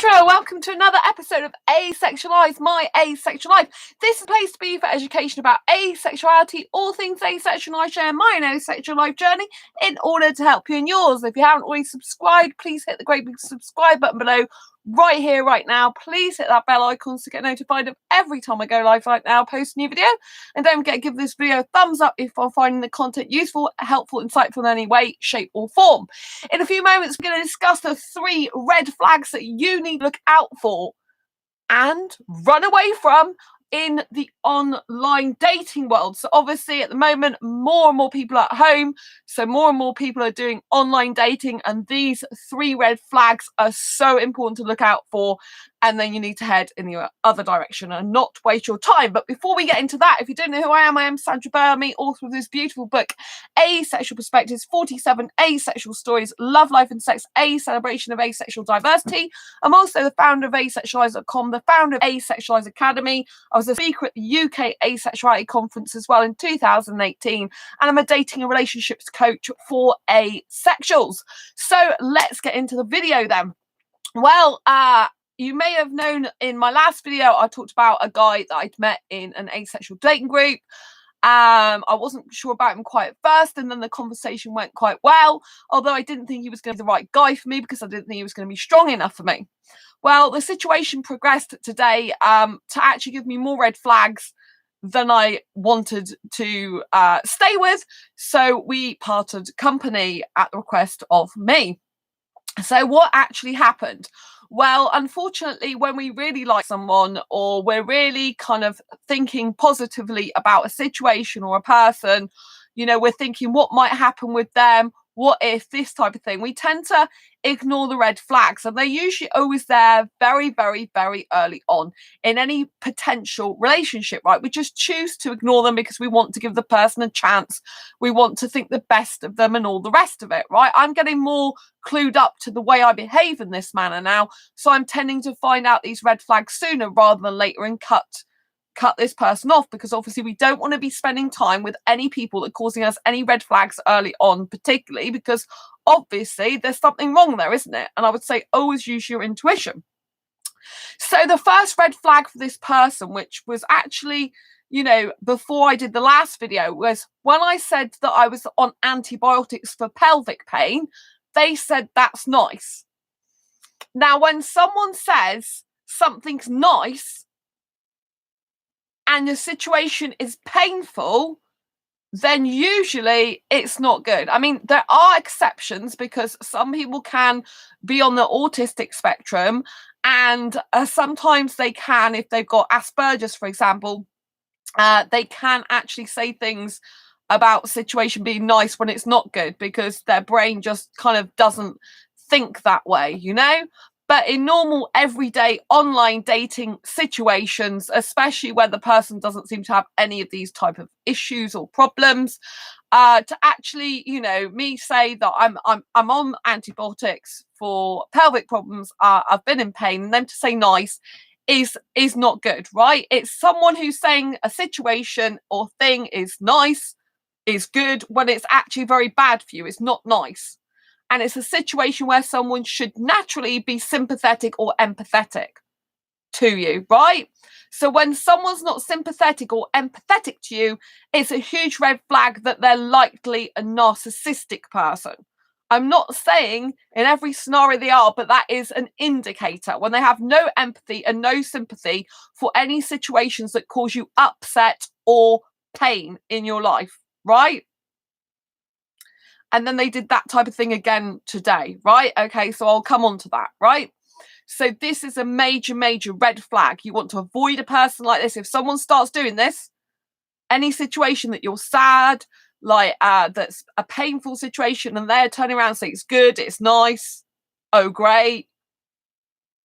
Sandra, welcome to another episode of Asexualized, my asexual life. This is a place to be for education about asexuality, all things asexual. I share my own asexual life journey in order to help you in yours. If you haven't already subscribed, please hit the great big subscribe button below right here, right now. Please hit that bell icon to get notified of every time I go live right now, post a new video. And don't forget to give this video a thumbs up if you're finding the content useful, helpful, insightful in any way, shape or form. In a few moments, we're going to discuss the 3 red flags that you need to look out for and run away from in the online dating world. So obviously at the moment, more and more people are at home, so more and more people are doing online dating, and these 3 red flags are so important to look out for, and then you need to head in the other direction and not waste your time. But before we get into that, if you don't know who I am Sandra Burmy, author of this beautiful book, Asexual Perspectives, 47 Asexual Stories, Love, Life and Sex, a celebration of asexual diversity. I'm also the founder of asexualise.com, the founder of Asexualise Academy. I was a speaker at the UK Asexuality Conference as well in 2018, and I'm a dating and relationships coach for asexuals. So let's get into the video then. Well, you may have known in my last video, I talked about a guy that I'd met in an asexual dating group. I wasn't sure about him quite at first, and then the conversation went quite well, although I didn't think he was going to be the right guy for me because I didn't think he was going to be strong enough for me. Well, the situation progressed today to actually give me more red flags than I wanted to stay with, so we parted company at the request of me. So what actually happened? Well, unfortunately, when we really like someone, or we're really kind of thinking positively about a situation or a person, you know, we're thinking what might happen with them, what if, this type of thing, we tend to ignore the red flags, and they're usually always there very, very, very early on in any potential relationship, right? We just choose to ignore them because we want to give the person a chance. We want to think the best of them and all the rest of it, right? I'm getting more clued up to the way I behave in this manner now, so I'm tending to find out these red flags sooner rather than later and cut this person off, because obviously we don't want to be spending time with any people that are causing us any red flags early on, particularly because obviously there's something wrong there, isn't it? And I would say always use your intuition. So the first red flag for this person, which was actually, you know, before I did the last video, was when I said that I was on antibiotics for pelvic pain, they said that's nice. Now, when someone says something's nice and the situation is painful, then usually it's not good. I mean, there are exceptions, because some people can be on the autistic spectrum, and sometimes they can, if they've got Asperger's, for example, they can actually say things about situation being nice when it's not good, because their brain just kind of doesn't think that way, you know? But in normal, everyday online dating situations, especially where the person doesn't seem to have any of these type of issues or problems, to actually, you know, me say that I'm on antibiotics for pelvic problems, I've been in pain, and them to say nice is not good, right? It's someone who's saying a situation or thing is nice, is good, when it's actually very bad for you. It's not nice. And it's a situation where someone should naturally be sympathetic or empathetic to you, right? So when someone's not sympathetic or empathetic to you, it's a huge red flag that they're likely a narcissistic person. I'm not saying in every scenario they are, but that is an indicator when they have no empathy and no sympathy for any situations that cause you upset or pain in your life, right? And then they did that type of thing again today, right? Okay, so I'll come on to that, right? So this is a major, major red flag. You want to avoid a person like this. If someone starts doing this, any situation that you're sad, like that's a painful situation, and they're turning around and saying it's good, it's nice, oh great,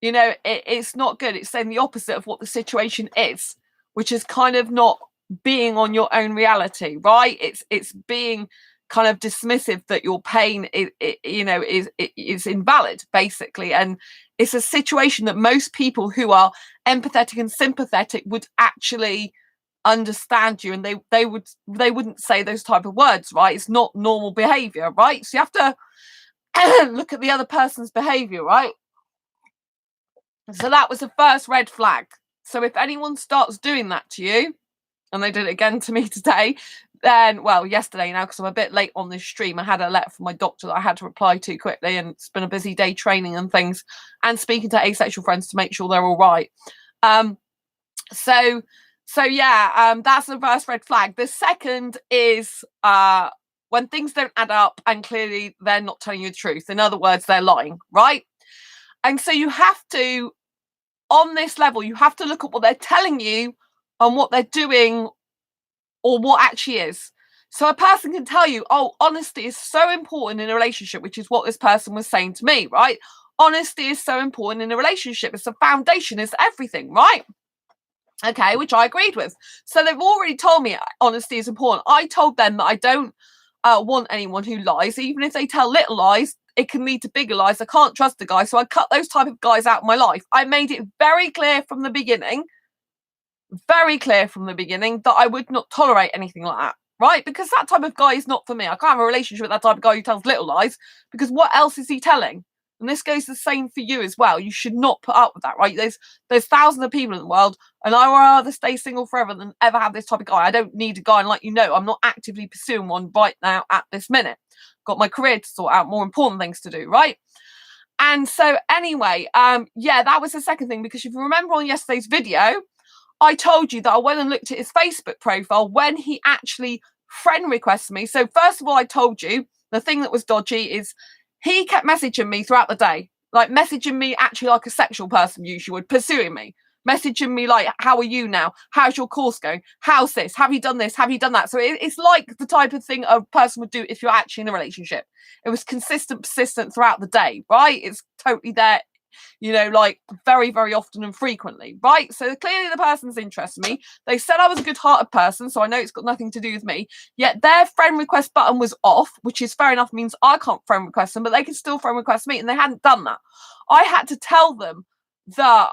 you know, it's not good. It's saying the opposite of what the situation is, which is kind of not being on your own reality, right? It's being kind of dismissive that your pain is invalid, basically. And it's a situation that most people who are empathetic and sympathetic would actually understand you, and they wouldn't say those type of words, right? It's not normal behavior, right? So you have to look at the other person's behavior, right? So that was the first red flag. So if anyone starts doing that to you, and they did it again to me today, then, well, yesterday now, because I'm a bit late on this stream, I had a letter from my doctor that I had to reply to quickly, and it's been a busy day training and things, and speaking to asexual friends to make sure they're all right. So yeah, that's the first red flag. The second is when things don't add up and clearly they're not telling you the truth. In other words, they're lying, right? And so you have to, on this level, you have to look at what they're telling you and what they're doing, or what actually is. So a person can tell you, oh, honesty is so important in a relationship, which is what this person was saying to me, right? Honesty is so important in a relationship. It's the foundation, it's everything, right? Okay, which I agreed with. So they've already told me honesty is important. I told them that I don't want anyone who lies. Even if they tell little lies, it can lead to bigger lies. I can't trust the guy. So I cut those type of guys out of my life. I made it very clear from the beginning that I would not tolerate anything like that, right? Because that type of guy is not for me. I can't have a relationship with that type of guy who tells little lies, because what else is he telling? And this goes the same for you as well. You should not put up with that, right? There's thousands of people in the world, and I would rather stay single forever than ever have this type of guy. I don't need a guy, and like you know, I'm not actively pursuing one right now at this minute. Got my career to sort out, more important things to do, right? And so anyway, yeah, that was the second thing, because if you remember on yesterday's video, I told you that I went and looked at his Facebook profile when he actually friend requested me. So first of all, I told you the thing that was dodgy is he kept messaging me throughout the day, like messaging me actually like a sexual person usually would, pursuing me, messaging me like, how are you now? How's your course going? How's this? Have you done this? Have you done that? So it's like the type of thing a person would do if you're actually in a relationship. It was consistent, persistent throughout the day, right? It's totally there, you know, like very, very often and frequently, right? So clearly the person's interested in me. They said I was a good-hearted person, so I know it's got nothing to do with me. Yet their friend request button was off, which is fair enough, means I can't friend request them, but they can still friend request me, and they hadn't done that. I had to tell them that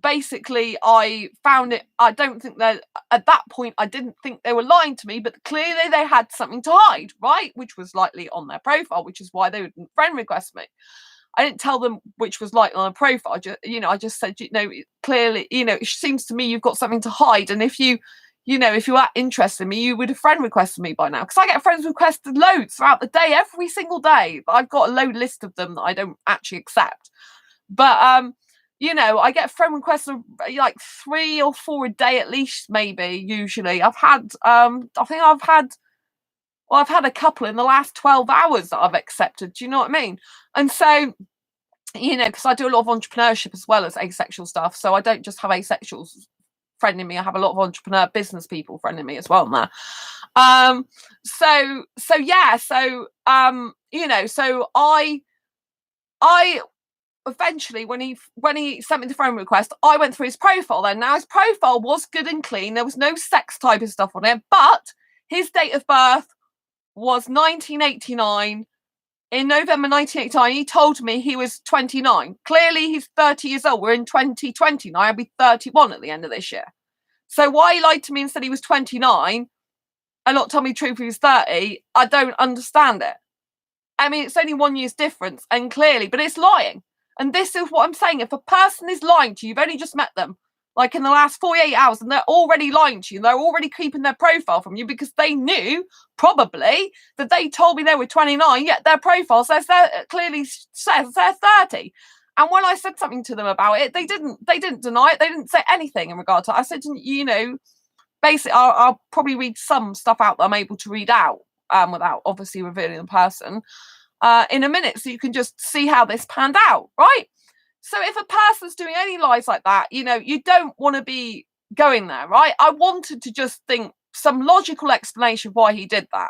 basically I found it, I don't think that at that point I didn't think they were lying to me, but clearly they had something to hide, right? Which was likely on their profile, which is why they wouldn't friend request me. I didn't tell them which was likely on a profile. I just said, clearly, it seems to me you've got something to hide. And if you are interested in me, you would have friend requested me by now. Because I get friends requested loads throughout the day, every single day. I've got a load list of them that I don't actually accept. But, I get friend requests like 3 or 4 a day at least, maybe, usually. I've had a couple in the last 12 hours that I've accepted. Do you know what I mean? And so, because I do a lot of entrepreneurship as well as asexual stuff. So I don't just have asexuals friending me. I have a lot of entrepreneur business people friending me as well on there. So I eventually, when he sent me the friend request, I went through his profile then. Now his profile was good and clean. There was no sex type of stuff on it, but his date of birth was 1989. In November 1989, he told me he was 29. Clearly, he's 30 years old. We're in 2020 now. I'll be 31 at the end of this year. So why he lied to me and said he was 29 and not tell me the truth he was 30, I don't understand it. I mean, it's only 1 year's difference, and clearly, but it's lying. And this is what I'm saying. If a person is lying to you, you've only just met them, like in the last 48 hours, and they're already lying to you, they're already keeping their profile from you because they knew probably that they told me they were 29, yet their profile clearly says they're 30. And when I said something to them about it, they didn't deny it. They didn't say anything in regard to it. I said, basically, I'll probably read some stuff out that I'm able to read out without obviously revealing the person in a minute, so you can just see how this panned out, right? So if a person's doing any lies like that, you don't want to be going there, right? I wanted to just think some logical explanation of why he did that.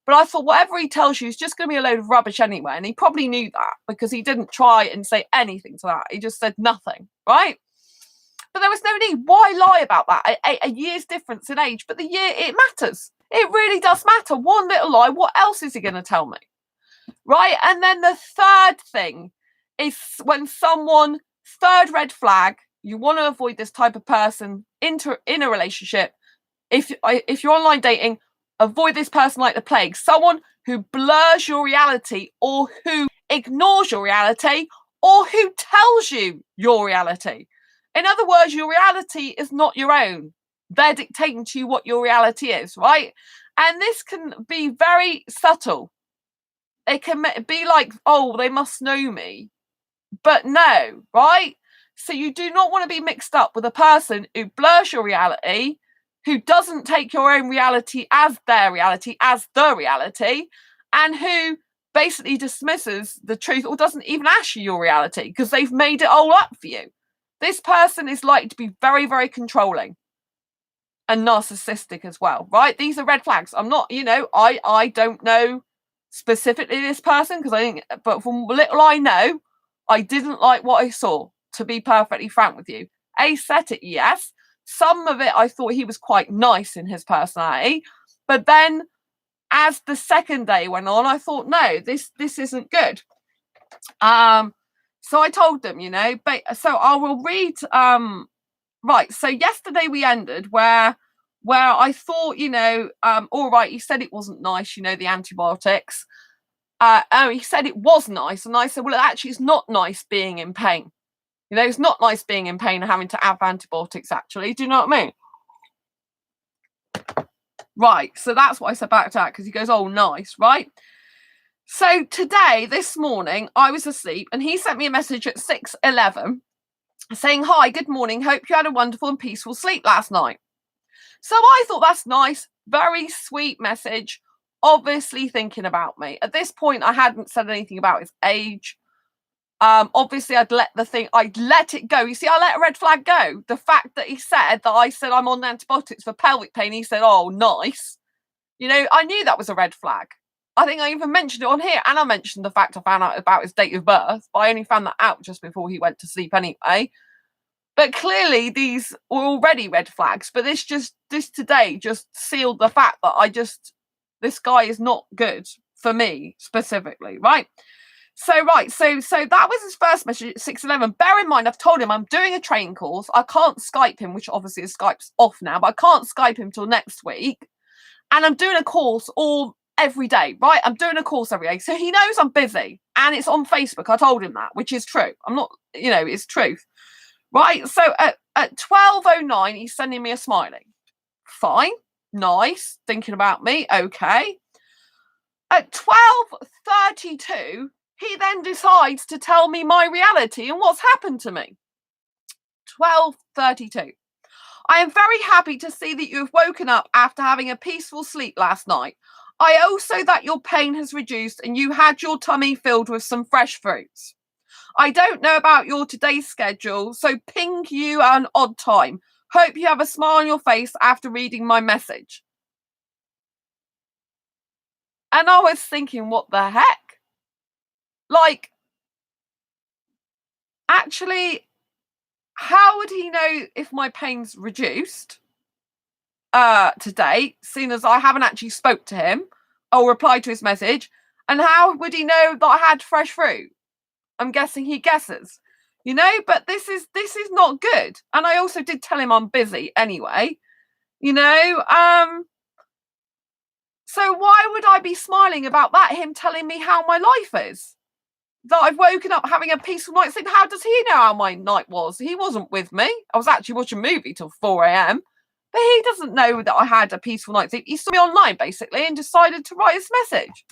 But I thought whatever he tells you is just going to be a load of rubbish anyway. And he probably knew that because he didn't try and say anything to that. He just said nothing, right? But there was no need. Why lie about that? A year's difference in age. But the year, it matters. It really does matter. One little lie, what else is he going to tell me? Right? And then the third thing is when third red flag, you want to avoid this type of person in a relationship. If you're online dating, avoid this person like the plague. Someone who blurs your reality or who ignores your reality or who tells you your reality. In other words, your reality is not your own. They're dictating to you what your reality is, right? And this can be very subtle. It can be like, oh, they must know me. But no, right? So you do not want to be mixed up with a person who blurs your reality, who doesn't take your own reality as their reality, as the reality, and who basically dismisses the truth or doesn't even ask you your reality because they've made it all up for you. This person is likely to be very, very controlling and narcissistic as well, right? These are red flags. I'm not, I don't know specifically this person because I think, but from little I know, I didn't like what I saw, to be perfectly frank with you. Aesthetic, yes. Some of it I thought he was quite nice in his personality, but then as the second day went on, I thought, no, this isn't good. So I told them, but so I will read. Right. So yesterday we ended where I thought, all right, he said it wasn't nice, the antibiotics. He said it was nice, and I said, well, actually, it's not nice being in pain. It's not nice being in pain and having to have antibiotics. Actually, do you know what I mean? Right. So that's what I said back to that because he goes, oh, nice, right? So today, this morning, I was asleep and he sent me a message at 6:11 saying, hi, good morning. Hope you had a wonderful and peaceful sleep last night. So I thought that's nice. Very sweet message. Obviously thinking about me. At this point, I hadn't said anything about his age. Obviously, I'd let it go. You see, I let a red flag go. The fact that he said that I said I'm on antibiotics for pelvic pain, he said, oh, nice. I knew that was a red flag. I think I even mentioned it on here, and I mentioned the fact I found out about his date of birth, but I only found that out just before he went to sleep anyway. But clearly these were already red flags, but this today just sealed the fact that this guy is not good for me specifically, right? So that was his first message at 6:11. Bear in mind, I've told him I'm doing a training course. I can't Skype him, which obviously is Skype's off now, but I can't Skype him till next week. And I'm doing a course every day, right? I'm doing a course every day. So he knows I'm busy and it's on Facebook. I told him that, which is true. I'm not, it's truth. Right. So at 12:09, he's sending me a smiley. Fine. Nice. Thinking about me. Okay. At 12:32, he then decides to tell me my reality and what's happened to me. 12:32. I am very happy to see that you have woken up after having a peaceful sleep last night. I also that your pain has reduced and you had your tummy filled with some fresh fruits. I don't know about your today's schedule, so ping you at an odd time. Hope you have a smile on your face after reading my message. And I was thinking, what the heck? Like, actually, how would he know if my pain's reduced today, seeing as I haven't actually spoke to him or replied to his message? And how would he know that I had fresh fruit? I'm guessing he guesses, but this is not good. And I also did tell him I'm busy anyway, so why would I be smiling about that? Him telling me how my life is, that I've woken up having a peaceful night's sleep. How does he know how my night was? He wasn't with me. I was actually watching a movie till 4 a.m. But he doesn't know that I had a peaceful night's sleep. He saw me online basically and decided to write his message.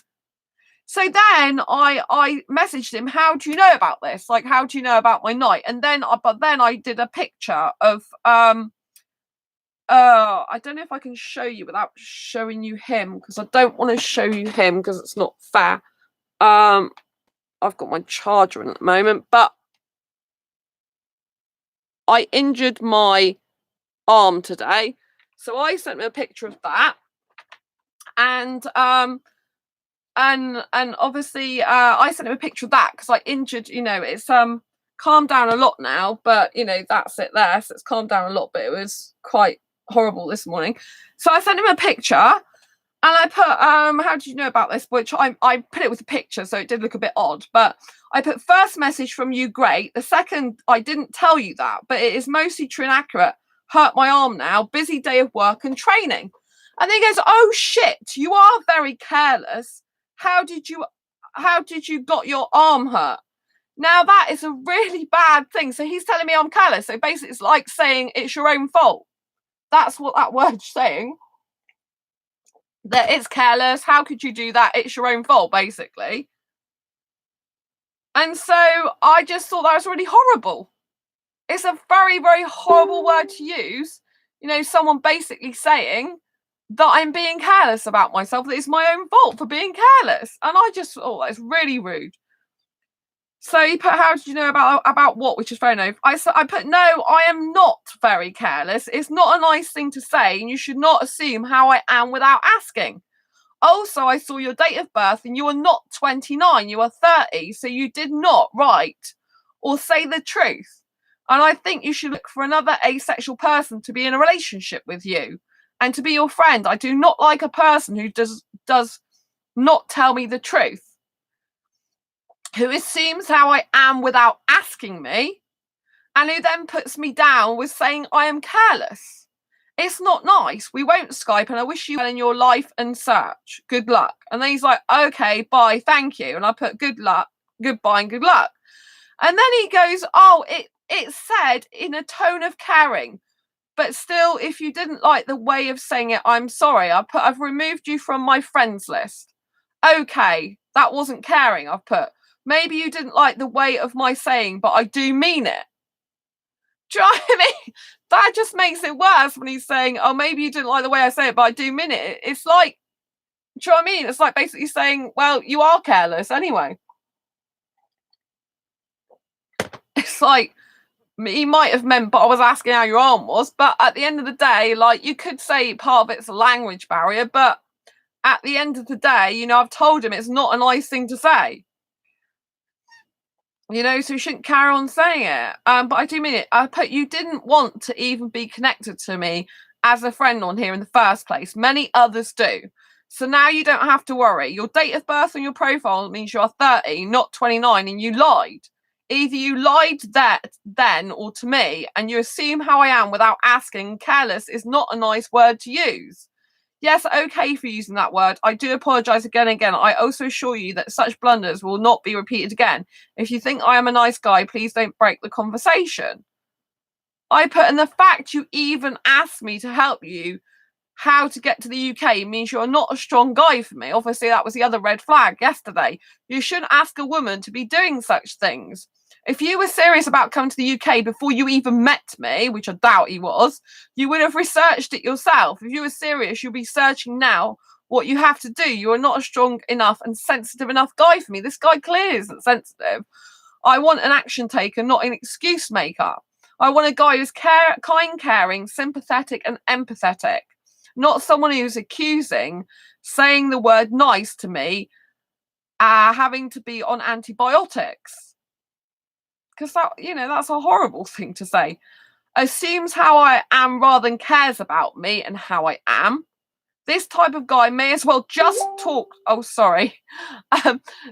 So then I messaged him, how do you know about this? Like, how do you know about my night? And then I did a picture of, I don't know if I can show you without showing you him, because I don't want to show you him because it's not fair. I've got my charger in at the moment, but I injured my arm today. So I sent him a picture of that. And obviously I sent him a picture of that because I injured, it's calmed down a lot now, but that's it there. So it's calmed down a lot, but it was quite horrible this morning. So I sent him a picture and I put how did you know about this? Which I put it with a picture, so it did look a bit odd, but I put first message from you, great. The second, I didn't tell you that, but it is mostly true and accurate. Hurt my arm now, busy day of work and training. And then he goes, oh shit, you are very careless. How did you got your arm hurt? Now, that is a really bad thing. So he's telling me I'm careless. So basically, it's like saying it's your own fault. That's what that word's saying. That it's careless. How could you do that? It's your own fault, basically. And so I just thought that was really horrible. It's a very, very horrible word to use. You know, someone basically saying that I'm being careless about myself, that it's my own fault for being careless. And I just thought that's really rude. So he put, how did you know about what? Which is fair enough. I put, no, I am not very careless. It's not a nice thing to say, and you should not assume how I am without asking. Also, I saw your date of birth, and you are not 29, you are 30, so you did not write or say the truth. And I think you should look for another asexual person to be in a relationship with you and to be your friend. I do not like a person who does not tell me the truth, who assumes how I am without asking me, and who then puts me down with saying I am careless. It's not nice. We won't Skype, and I wish you well in your life and search. Good luck. And then he's like, okay, bye, thank you. And I put good luck, goodbye, and good luck. And then he goes, oh, it said in a tone of caring, but still, if you didn't like the way of saying it, I'm sorry. I've removed you from my friends list. Okay, that wasn't caring. I've put, maybe you didn't like the way of my saying, but I do mean it. Do you know what I mean? That just makes it worse when he's saying, oh, maybe you didn't like the way I say it, but I do mean it. It's like, do you know what I mean? It's like basically saying, well, you are careless anyway. It's like, he might have meant, but I was asking how your arm was. But at the end of the day, like, you could say part of it's a language barrier, but at the end of the day, you know, I've told him it's not a nice thing to say. You know, so you shouldn't carry on saying it. But I do mean it. I put, you didn't want to even be connected to me as a friend on here in the first place. Many others do. So now you don't have to worry. Your date of birth on your profile means you are 30, not 29, and you lied. Either you lied that then or to me, and you assume how I am without asking. Careless is not a nice word to use. Yes, okay for using that word. I do apologise again and again. I also assure you that such blunders will not be repeated again. If you think I am a nice guy, please don't break the conversation. I put, in the fact you even asked me to help you how to get to the UK means you're not a strong guy for me. Obviously, that was the other red flag yesterday. You shouldn't ask a woman to be doing such things. If you were serious about coming to the UK before you even met me, which I doubt he was, you would have researched it yourself. If you were serious, you'll be searching now what you have to do. You are not a strong enough and sensitive enough guy for me. This guy clearly isn't sensitive. I want an action taker, not an excuse maker. I want a guy who's kind, caring, sympathetic, and empathetic. Not someone who's accusing, saying the word nice to me, having to be on antibiotics. Because that, you know, that's a horrible thing to say. Assumes how I am rather than cares about me and how I am. This type of guy may as well just talk. Oh, sorry.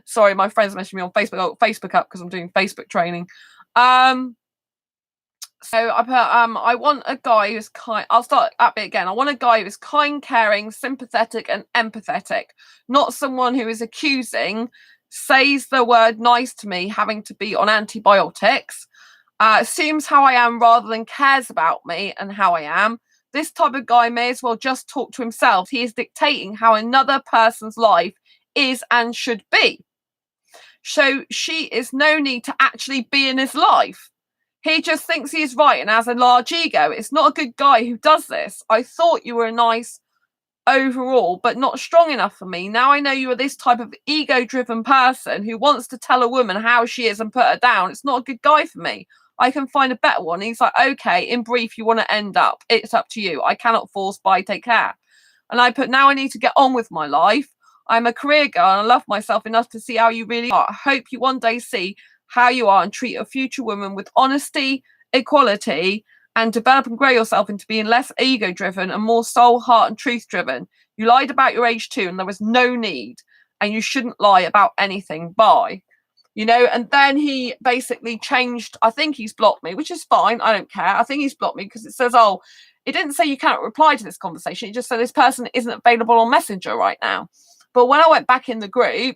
Sorry, my friends messaged me on Facebook. Oh, Facebook up because I'm doing Facebook training. So I put, I want a guy who's kind. I'll start that bit again. I want a guy who's kind, caring, sympathetic, and empathetic. Not someone who is accusing, says the word nice to me, having to be on antibiotics, assumes how I am rather than cares about me and how I am. This type of guy may as well just talk to himself. He is dictating how another person's life is and should be. So she is no need to actually be in his life. He just thinks he is right and has a large ego. It's not a good guy who does this. I thought you were nice overall, but not strong enough for me. Now I know you are this type of ego-driven person who wants to tell a woman how she is and put her down. It's not a good guy for me. I can find a better one. He's like, okay, in brief, you want to end up. It's up to you. I cannot force, bye, take care. And I put, now I need to get on with my life. I'm a career girl and I love myself enough to see how you really are. I hope you one day see how you are and treat a future woman with honesty, equality, and develop and grow yourself into being less ego-driven and more soul, heart, and truth-driven. You lied about your age too, and there was no need, and you shouldn't lie about anything. Bye. You know, and then he basically changed. I think he's blocked me, which is fine. I don't care. I think he's blocked me because it says, oh, it didn't say you can't reply to this conversation. It just said this person isn't available on Messenger right now. But when I went back in the group,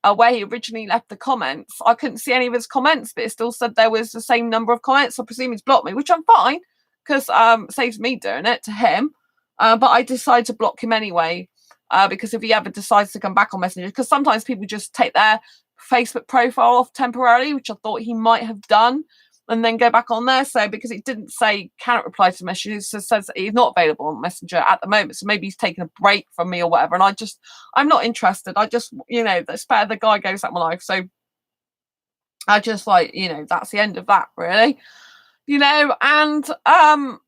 where he originally left the comments, I couldn't see any of his comments, but it still said there was the same number of comments. So I presume he's blocked me, which I'm fine, because it saves me doing it to him. But I decided to block him anyway, because if he ever decides to come back on Messenger, because sometimes people just take their Facebook profile off temporarily, which I thought he might have done, and then go back on there. So because it didn't say cannot reply to messages, it says that he's not available on Messenger at the moment. So maybe he's taking a break from me or whatever. And I'm not interested. I just, it's better the guy goes out my life. So I just that's the end of that, really. And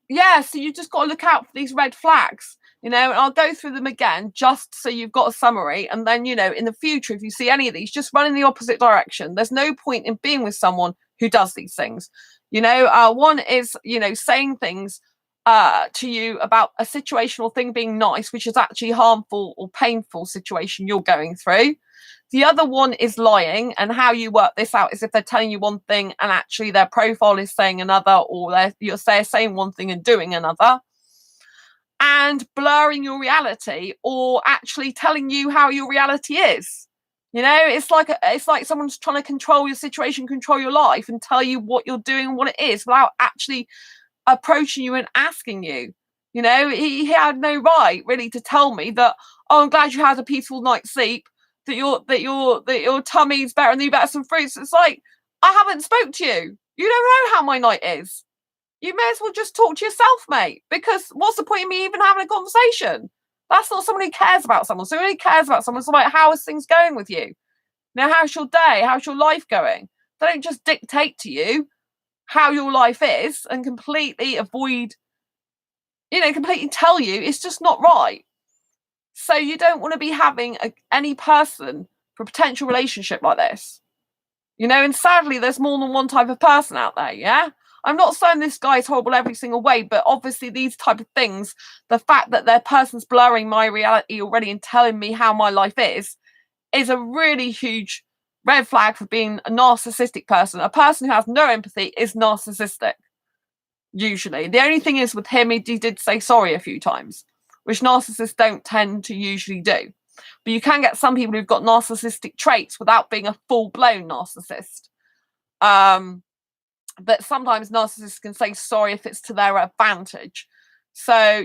yeah, so you just got to look out for these red flags. And I'll go through them again just so you've got a summary. And then, in the future, if you see any of these, just run in the opposite direction. There's no point in being with someone who does these things. One is, saying things to you about a situational thing being nice, which is actually harmful or painful situation you're going through. The other one is lying, and how you work this out is if they're telling you one thing and actually their profile is saying another, or you're saying one thing and doing another. And blurring your reality, or actually telling you how your reality is. It's like someone's trying to control your situation, control your life, and tell you what you're doing and what it is without actually approaching you and asking you. He had no right really to tell me that, oh, I'm glad you had a peaceful night's sleep, that your tummy's better and you better some fruits. It's like, I haven't spoke to you. You don't know how my night is. You may as well just talk to yourself, mate, because what's the point in me even having a conversation? That's not someone who cares about someone. Someone who cares about someone is like, how is things going with you? How's your day? How's your life going? They don't just dictate to you how your life is and completely avoid, completely tell you it's just not right. So you don't want to be having any person for a potential relationship like this. And sadly, there's more than one type of person out there, yeah? I'm not saying this guy is horrible every single way, but obviously these type of things, the fact that their person's blurring my reality already and telling me how my life is a really huge red flag for being a narcissistic person. A person who has no empathy is narcissistic, usually. The only thing is with him, he did say sorry a few times, which narcissists don't tend to usually do. But you can get some people who've got narcissistic traits without being a full-blown narcissist. But sometimes narcissists can say sorry if it's to their advantage. So,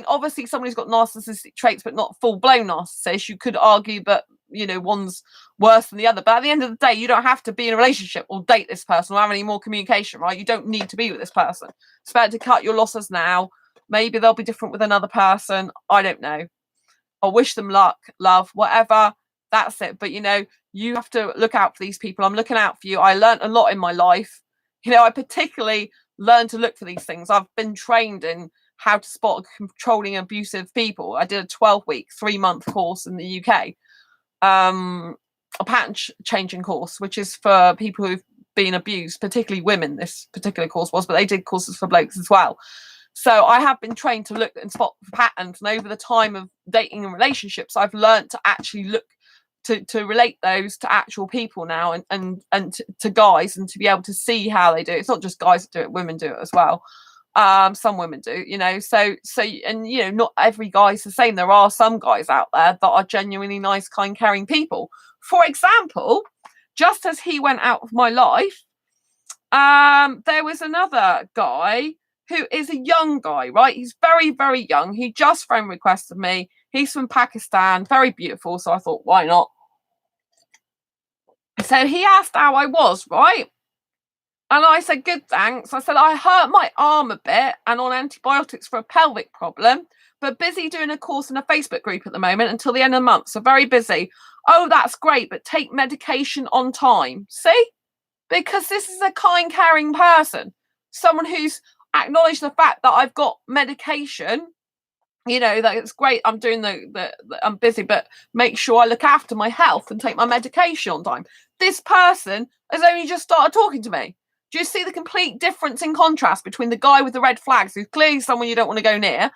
obviously someone who's got narcissistic traits but not full-blown narcissist, you could argue that, one's worse than the other. But at the end of the day, you don't have to be in a relationship or date this person or have any more communication, right? You don't need to be with this person. It's better to cut your losses now. Maybe they'll be different with another person. I don't know. I wish them luck, love, whatever. That's it. But, you have to look out for these people. I'm looking out for you. I learned a lot in my life. I particularly learned to look for these things. I've been trained in how to spot controlling abusive people. I did a 12-week, 3-month course in the UK, a pattern changing course, which is for people who've been abused, particularly women. This particular course was, but they did courses for blokes as well. So I have been trained to look and spot patterns, and over the time of dating and relationships, I've learned to actually look to relate those to actual people now, and to guys, and to be able to see how they do it. It's not just guys that do it, women do it as well. Some women do, so not every guy's the same. There are some guys out there that are genuinely nice, kind, caring people. For example, just as he went out of my life, there was another guy who is a young guy, right? He's very, very young. He just friend requested me. He's from Pakistan, very beautiful. So I thought, why not? So he asked how I was, right? And I said, good, thanks. I said, I hurt my arm a bit and on antibiotics for a pelvic problem, but busy doing a course in a Facebook group at the moment until the end of the month. So very busy. Oh, that's great, but take medication on time. See? Because this is a kind, caring person. Someone who's acknowledged the fact that I've got medication, that it's great. I'm doing I'm busy, but make sure I look after my health and take my medication on time. This person has only just started talking to me. Do you see the complete difference in contrast between the guy with the red flags, who's clearly someone you don't want to go near,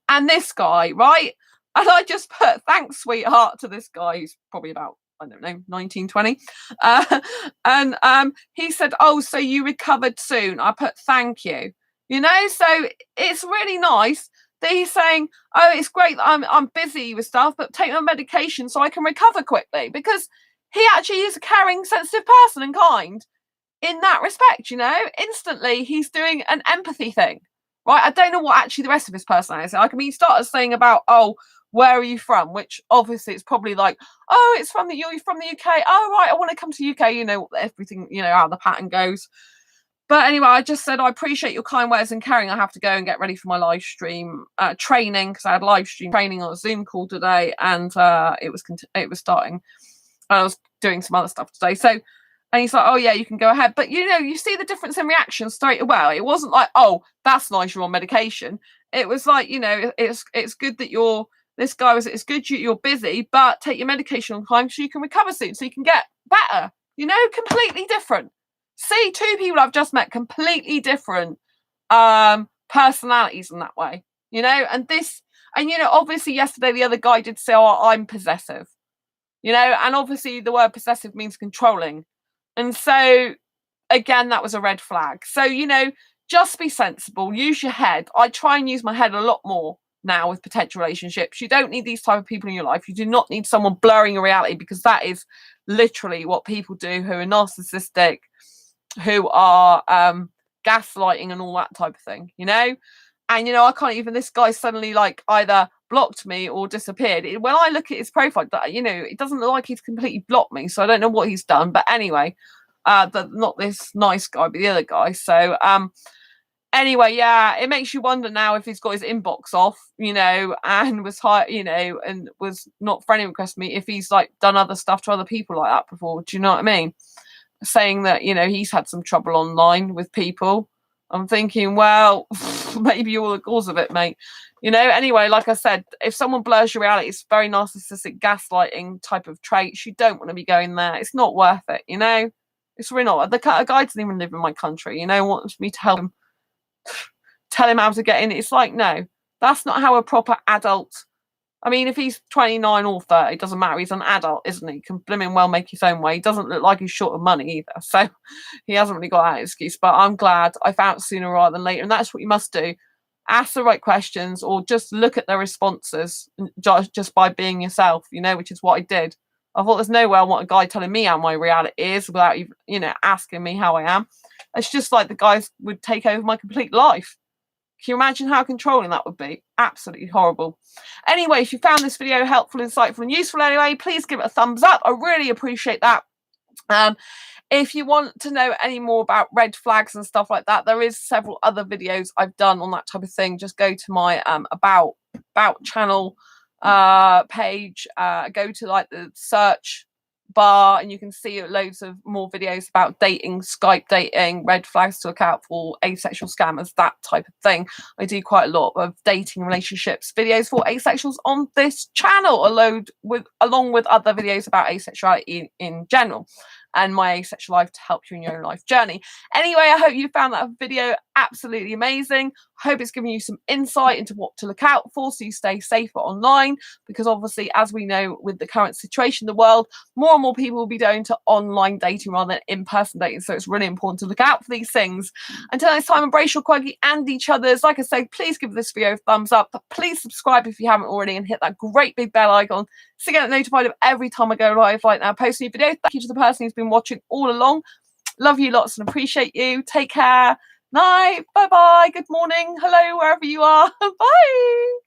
and this guy, right? And I just put thanks, sweetheart, to this guy who's probably about, I don't know, 19, 20. And he said, oh, so you recovered soon. I put thank you. So it's really nice that he's saying, oh, it's great that I'm busy with stuff, but take my medication so I can recover quickly. Because he actually is a caring, sensitive person and kind in that respect, you know. Instantly, he's doing an empathy thing, right? I don't know what actually the rest of his personality is. Like, I mean, he started saying about, oh, where are you from? Which obviously it's probably like, oh, it's from you're from the UK. Oh, right, I want to come to the UK. You know, everything, you know, how the pattern goes. But anyway, I just said, I appreciate your kind words and caring. I have to go and get ready for my live stream training, because I had live stream training on a Zoom call today, and it was starting. I was doing some other stuff today. So, and he's like, oh yeah, you can go ahead. But you know, you see the difference in reaction straight away. It wasn't like, oh, that's nice, you're on medication. It was like, you know, it's good that you're, this guy was, it's good you're busy, but take your medication on time so you can recover soon, so you can get better. You know, completely different. See, two people I've just met, completely different personalities in that way, you know. And this, and you know, obviously yesterday the other guy did say, oh, I'm possessive, you know, and obviously the word possessive means controlling, and so again, that was a red flag. So, you know, just be sensible, use your head. I try and use my head a lot more now with potential relationships. You don't need these type of people in your life. You do not need someone blurring your reality, because that is literally what people do who are narcissistic, who are gaslighting and all that type of thing, you know. And you know, I can't even, this guy suddenly like either blocked me or disappeared. When I look at his profile, that, you know, it doesn't look like he's completely blocked me, so I don't know what he's done. But anyway, not this nice guy, but the other guy. So anyway, yeah, it makes you wonder now if he's got his inbox off, you know, and was high, you know, and was not friendly request me, if he's like done other stuff to other people like that before. Do you know what I mean? Saying that, you know, he's had some trouble online with people. I'm thinking, well, maybe you're the cause of it, mate. You know, anyway, like I said, if someone blurs your reality, it's very narcissistic, gaslighting type of traits. You don't want to be going there. It's not worth it, you know. It's really not. The guy doesn't even live in my country, you know, wants me to help him, tell him how to get in. It's like, no, that's not how a proper adult. I mean, if he's 29 or 30, it doesn't matter. He's an adult, isn't he? He can blimmin' well make his own way. He doesn't look like he's short of money either. So he hasn't really got that excuse. But I'm glad I found it sooner rather than later. And that's what you must do. Ask the right questions, or just look at their responses just by being yourself, you know, which is what I did. I thought, there's no way I want a guy telling me how my reality is without even, you know, asking me how I am. It's just like the guys would take over my complete life. Can you imagine how controlling that would be? Absolutely horrible. Anyway, if you found this video helpful, insightful, and useful anyway, please give it a thumbs up. I really appreciate that. If you want to know any more about red flags and stuff like that, there is several other videos I've done on that type of thing. Just go to my about channel page, go to like the search bar, and you can see loads of more videos about dating, Skype dating, red flags to look out for, asexual scammers, that type of thing. I do quite a lot of dating relationships videos for asexuals on this channel, along with other videos about asexuality in general, and my asexual life to help you in your own life journey. Anyway, I hope you found that video absolutely amazing. I hope it's given you some insight into what to look out for so you stay safer online, because obviously, as we know, with the current situation in the world, more and more people will be going to online dating rather than in-person dating. So it's really important to look out for these things. Until next time, embrace your quirky and each other's. Like I said, please give this video a thumbs up. Please subscribe if you haven't already, and hit that great big bell icon to get notified of every time I go live like now, post a new video. Thank you to the person who's been watching all along. Love you lots and appreciate you. Take care. Night. Bye-bye. Good morning. Hello, wherever you are. Bye.